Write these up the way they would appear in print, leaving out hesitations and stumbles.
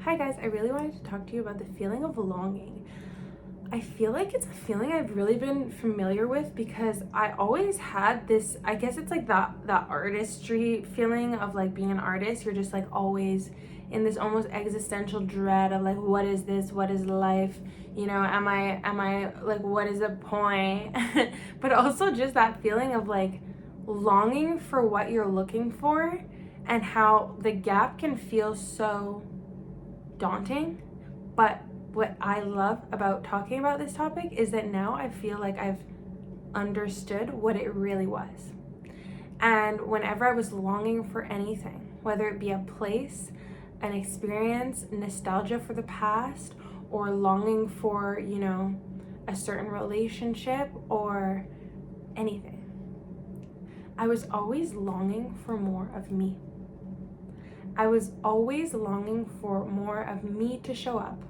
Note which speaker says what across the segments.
Speaker 1: Hi guys, I really wanted to talk to you about the feeling of longing. I feel like it's a feeling I've really been familiar with because I always had this, I guess it's like that artistry feeling of like being an artist. You're just like always in this almost existential dread of like, what is this? What is life? You know, am I like, what is the point? But also just that feeling of like longing for what you're looking for and how the gap can feel so daunting. But what I love about talking about this topic is that now I feel like I've understood what it really was. And whenever I was longing for anything, whether it be a place, an experience, nostalgia for the past, or longing for, you know, a certain relationship or anything, I was always longing for more of me. I was always longing for more of me to show up,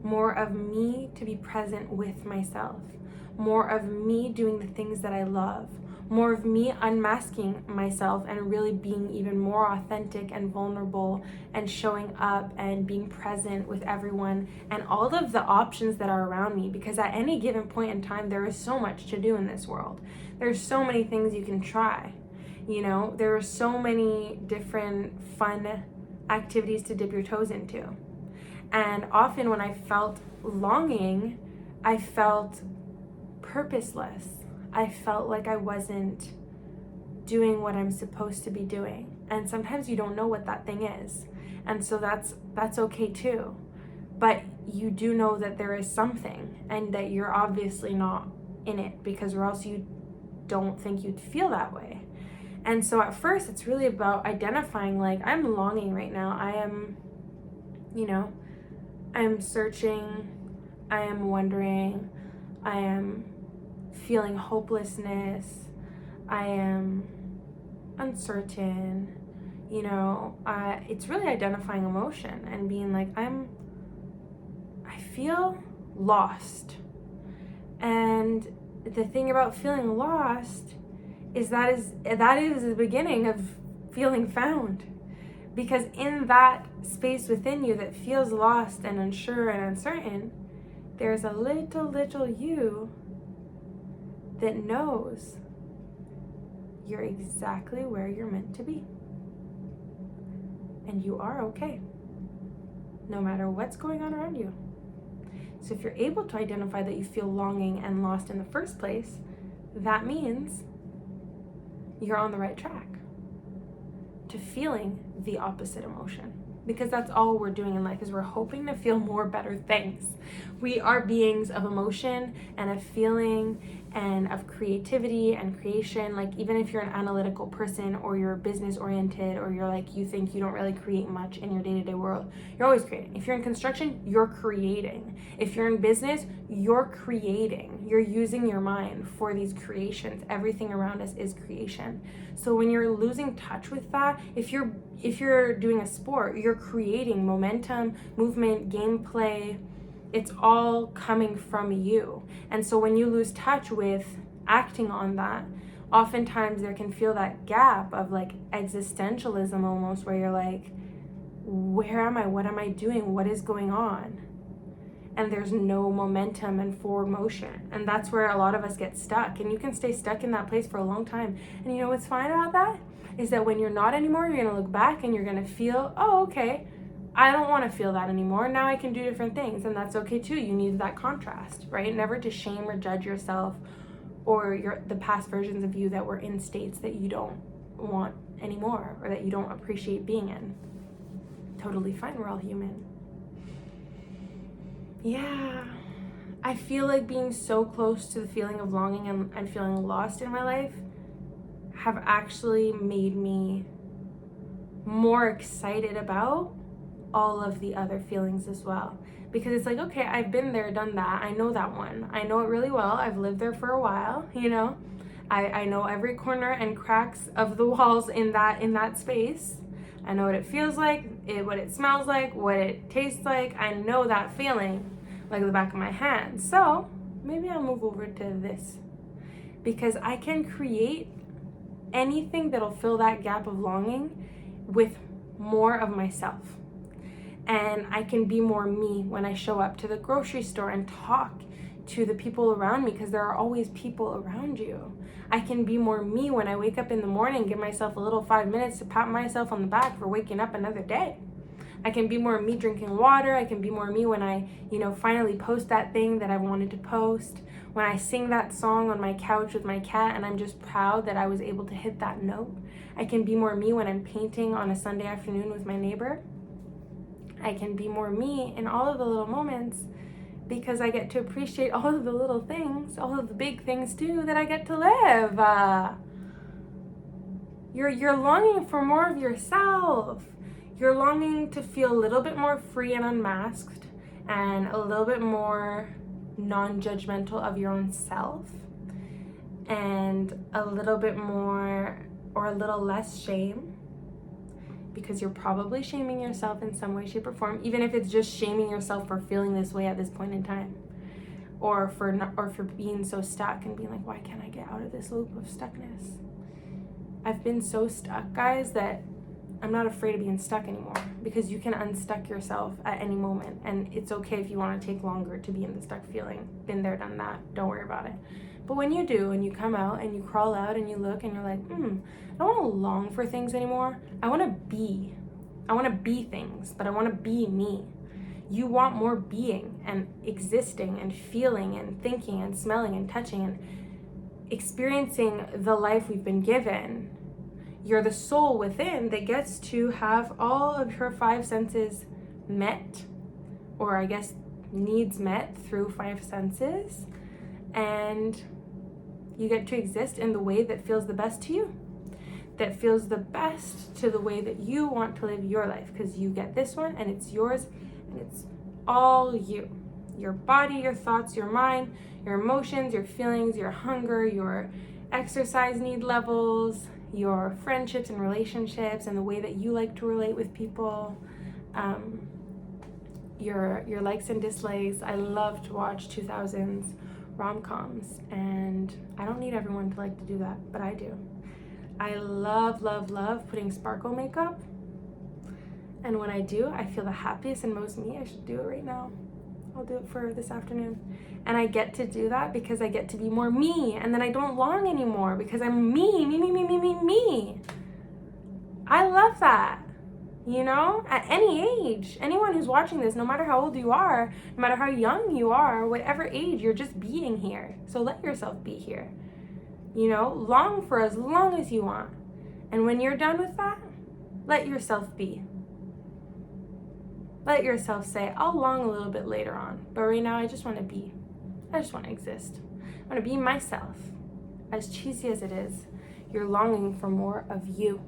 Speaker 1: more of me to be present with myself, more of me doing the things that I love, more of me unmasking myself and really being even more authentic and vulnerable and showing up and being present with everyone and all of the options that are around me, because at any given point in time, there is so much to do in this world. There's so many things you can try. You know, there are so many different fun activities to dip your toes into. And often when I felt longing, I felt purposeless. I felt like I wasn't doing what I'm supposed to be doing. And sometimes you don't know what that thing is. And so that's okay too. But you do know that there is something and that you're obviously not in it, because or else you don't think you'd feel that way. And so at first it's really about identifying like, I'm longing right now. I am, you know, I'm searching, I am wondering, I am feeling hopelessness, I am uncertain, you know, it's really identifying emotion and being like, I feel lost. And the thing about feeling lost is that is the beginning of feeling found. Because in that space within you that feels lost and unsure and uncertain, there's a little you that knows you're exactly where you're meant to be. And you are okay, no matter what's going on around you. So if you're able to identify that you feel longing and lost in the first place, that means you're on the right track to feeling the opposite emotion, because that's all we're doing in life is we're hoping to feel more better things. We are beings of emotion and of feeling and of creativity and creation. Like even if you're an analytical person or you're business oriented or you're like, you think you don't really create much in your day-to-day world, you're always creating. If you're in construction, you're creating. If you're in business, you're creating. You're using your mind for these creations. Everything around us is creation. So when you're losing touch with that, if you're doing a sport, you're creating momentum, movement, gameplay. It's all coming from you. And so when you lose touch with acting on that, oftentimes there can feel that gap of like existentialism almost, where you're like, where am I? What am I doing? What is going on? And there's no momentum and forward motion. And that's where a lot of us get stuck. And you can stay stuck in that place for a long time. And you know what's fine about that? Is that when you're not anymore, you're gonna look back and you're gonna feel, oh, okay, I don't want to feel that anymore. Now I can do different things, and that's okay too. You need that contrast, right? Never to shame or judge yourself or the past versions of you that were in states that you don't want anymore or that you don't appreciate being in. Totally fine, we're all human. Yeah, I feel like being so close to the feeling of longing and feeling lost in my life have actually made me more excited about all of the other feelings as well, because it's like, okay, I've been there, done that, I know that one, I know it really well, I've lived there for a while, you know, I know every corner and cracks of the walls in that space. I know what it feels like, what it smells like, what it tastes like. I know that feeling like the back of my hand. So maybe I'll move over to this, because I can create anything that'll fill that gap of longing with more of myself. And I can be more me when I show up to the grocery store and talk to the people around me, because there are always people around you. I can be more me when I wake up in the morning, give myself a little 5 minutes to pat myself on the back for waking up another day. I can be more me drinking water. I can be more me when I, finally post that thing that I wanted to post. When I sing that song on my couch with my cat and I'm just proud that I was able to hit that note. I can be more me when I'm painting on a Sunday afternoon with my neighbor. I can be more me in all of the little moments, because I get to appreciate all of the little things, all of the big things too, that I get to live. You're longing for more of yourself. You're longing to feel a little bit more free and unmasked, and a little bit more non-judgmental of your own self, and a little bit more, or a little less shame, because you're probably shaming yourself in some way, shape, or form, even if it's just shaming yourself for feeling this way at this point in time, or for being so stuck and being like, why can't I get out of this loop of stuckness? I've been so stuck, guys, that I'm not afraid of being stuck anymore, because you can unstuck yourself at any moment, and it's okay if you want to take longer to be in the stuck feeling. Been there, done that. Don't worry about it. But when you do, and you come out and you crawl out and you look and you're like, I don't want to long for things anymore. I want to be. I want to be things, but I want to be me. You want more being and existing and feeling and thinking and smelling and touching and experiencing the life we've been given. You're the soul within that gets to have all of her 5 senses met, or I guess needs met through 5 senses, and you get to exist in the way that feels the best to you, that feels the best to the way that you want to live your life, because you get this one and it's yours and it's all you. Your body, your thoughts, your mind, your emotions, your feelings, your hunger, your exercise need levels, your friendships and relationships, and the way that you like to relate with people, your likes and dislikes. I love to watch 2000s rom-coms, and I don't need everyone to like to do that, but I do. I love putting sparkle makeup, and when I do, I feel the happiest and most me. I should do it right now. I'll do it for this afternoon. And I get to do that because I get to be more me, and then I don't long anymore because I'm me. I love that. At any age, anyone who's watching this, no matter how old you are, no matter how young you are, whatever age, you're just being here. So let yourself be here. Long for as long as you want. And when you're done with that, let yourself be. Let yourself say, I'll long a little bit later on, but right now I just want to be. I just want to exist. I want to be myself. As cheesy as it is, you're longing for more of you.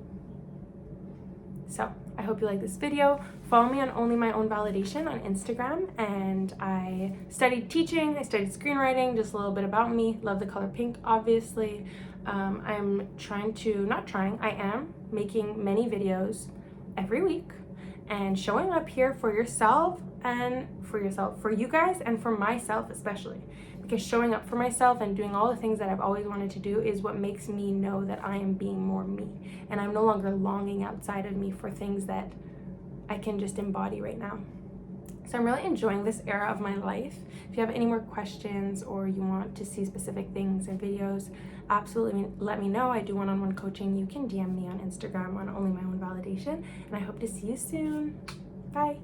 Speaker 1: So I hope you like this video. Follow me on Only My Own Validation on Instagram, and I studied teaching, I studied screenwriting, just a little bit about me. Love the color pink, obviously. I am making many videos every week and showing up here for yourself, for you guys, and for myself especially. Because showing up for myself and doing all the things that I've always wanted to do is what makes me know that I am being more me. And I'm no longer longing outside of me for things that I can just embody right now. So I'm really enjoying this era of my life. If you have any more questions or you want to see specific things and videos, absolutely let me know. I do one-on-one coaching. You can DM me on Instagram on Only My Own Validation. And I hope to see you soon. Bye.